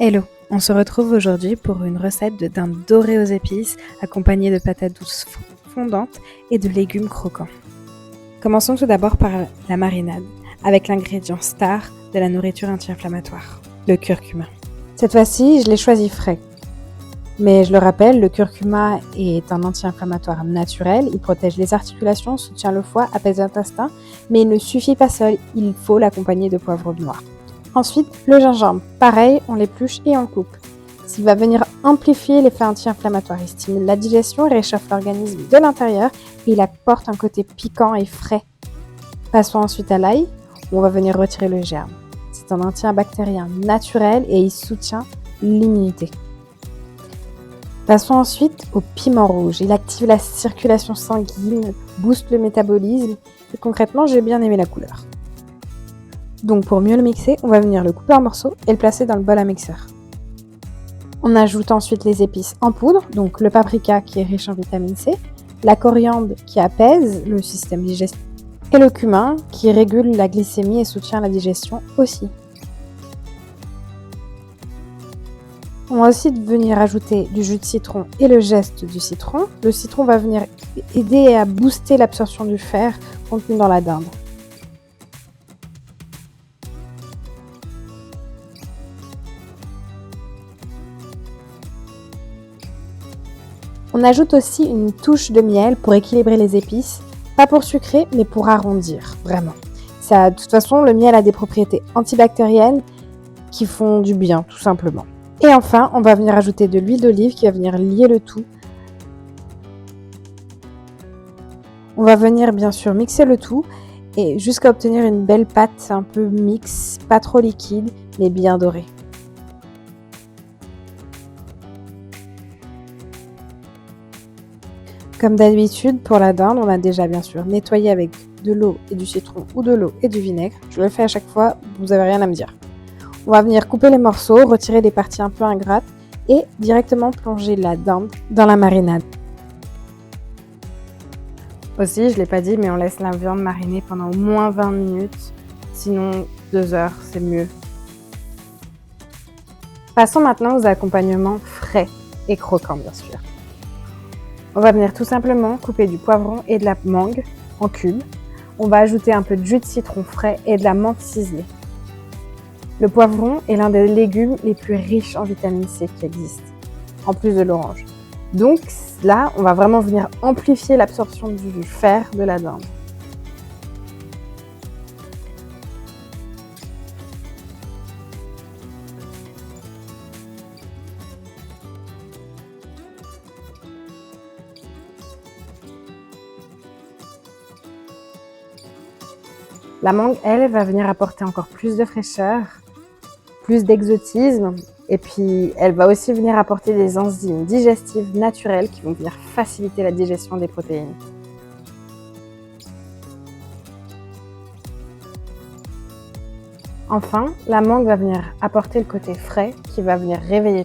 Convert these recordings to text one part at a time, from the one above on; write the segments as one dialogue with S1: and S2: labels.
S1: Hello, on se retrouve aujourd'hui pour une recette de dinde dorée aux épices accompagnée de patates douces fondantes et de légumes croquants. Commençons tout d'abord par la marinade avec l'ingrédient star de la nourriture anti-inflammatoire, le curcuma. Cette fois-ci, je l'ai choisi frais. Mais je le rappelle, le curcuma est un anti-inflammatoire naturel, il protège les articulations, soutient le foie, apaise l'intestin, mais il ne suffit pas seul, il faut l'accompagner de poivre noir. Ensuite, le gingembre, pareil, on l'épluche et on coupe. S'il va venir amplifier l'effet anti-inflammatoire, il stimule la digestion, il réchauffe l'organisme de l'intérieur et il apporte un côté piquant et frais. Passons ensuite à l'ail, où on va venir retirer le germe. C'est un antibactérien naturel et il soutient l'immunité. Passons ensuite au piment rouge. Il active la circulation sanguine, booste le métabolisme et concrètement, j'ai bien aimé la couleur. Donc pour mieux le mixer, on va venir le couper en morceaux et le placer dans le bol à mixeur. On ajoute ensuite les épices en poudre, donc le paprika qui est riche en vitamine C, la coriandre qui apaise le système digestif et le cumin qui régule la glycémie et soutient la digestion aussi. On va aussi venir ajouter du jus de citron et le zeste du citron. Le citron va venir aider à booster l'absorption du fer contenu dans la dinde. On ajoute aussi une touche de miel pour équilibrer les épices, pas pour sucrer, mais pour arrondir, vraiment. De toute façon, le miel a des propriétés antibactériennes qui font du bien, tout simplement. Et enfin, on va venir ajouter de l'huile d'olive qui va venir lier le tout. On va venir bien sûr mixer le tout et jusqu'à obtenir une belle pâte un peu mixte, pas trop liquide, mais bien dorée. Comme d'habitude, pour la dinde, on a déjà bien sûr nettoyé avec de l'eau et du citron ou de l'eau et du vinaigre. Je le fais à chaque fois, vous n'avez rien à me dire. On va venir couper les morceaux, retirer les parties un peu ingrates et directement plonger la dinde dans la marinade. Aussi, je ne l'ai pas dit, mais on laisse la viande mariner pendant au moins 20 minutes. Sinon, 2 heures, c'est mieux. Passons maintenant aux accompagnements frais et croquants, bien sûr. On va venir tout simplement couper du poivron et de la mangue en cubes. On va ajouter un peu de jus de citron frais et de la menthe ciselée. Le poivron est l'un des légumes les plus riches en vitamine C qui existent, en plus de l'orange. Donc là, on va vraiment venir amplifier l'absorption du fer de la dinde. La mangue, elle, va venir apporter encore plus de fraîcheur, plus d'exotisme, et puis elle va aussi venir apporter des enzymes digestives naturelles qui vont venir faciliter la digestion des protéines. Enfin, la mangue va venir apporter le côté frais qui va venir réveiller.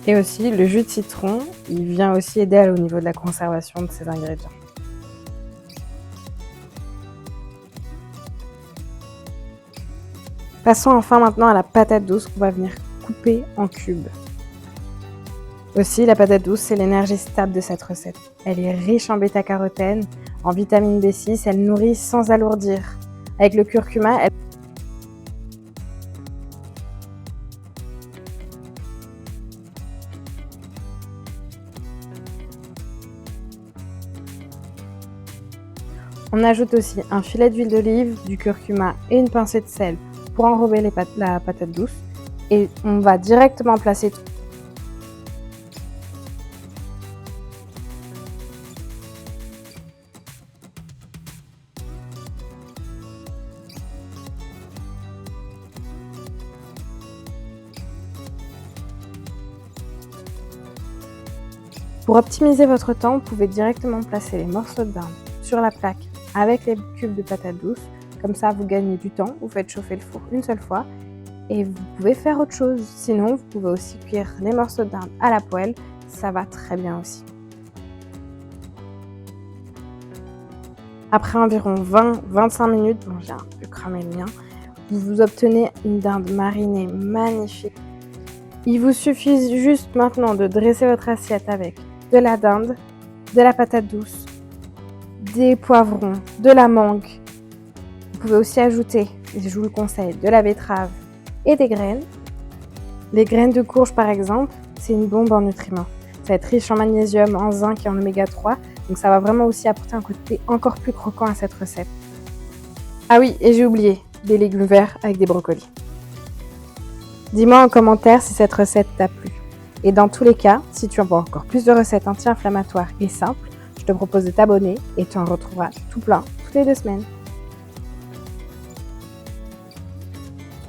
S1: Et aussi, le jus de citron, il vient aussi aider au niveau de la conservation de ces ingrédients. Passons enfin maintenant à la patate douce qu'on va venir couper en cubes. Aussi, la patate douce, c'est l'énergie stable de cette recette. Elle est riche en bêta-carotène, en vitamine B6, elle nourrit sans alourdir. Avec le curcuma, on ajoute aussi un filet d'huile d'olive, du curcuma et une pincée de sel pour enrober la patate douce. Et on va directement placer tout. Pour optimiser votre temps, vous pouvez directement placer les morceaux de dinde sur la plaque avec les cubes de patates douces. Comme ça, vous gagnez du temps, vous faites chauffer le four une seule fois Et vous pouvez faire autre chose. Sinon, vous pouvez aussi cuire les morceaux de dinde à la poêle. Ça va très bien aussi. Après environ 20-25 minutes, bon, j'ai un peu cramé le mien, vous obtenez une dinde marinée magnifique. Il vous suffit juste maintenant de dresser votre assiette avec de la dinde, de la patate douce, des poivrons, de la mangue. Vous pouvez aussi ajouter, et je vous le conseille, de la betterave et des graines. Les graines de courge par exemple, c'est une bombe en nutriments. Ça va être riche en magnésium, en zinc et en oméga 3, donc ça va vraiment aussi apporter un côté encore plus croquant à cette recette. Ah oui, et j'ai oublié, des légumes verts avec des brocolis. Dis-moi en commentaire si cette recette t'a plu. Et dans tous les cas, si tu en veux encore plus de recettes anti-inflammatoires et simples, je te propose de t'abonner et tu en retrouveras tout plein toutes les 2 semaines.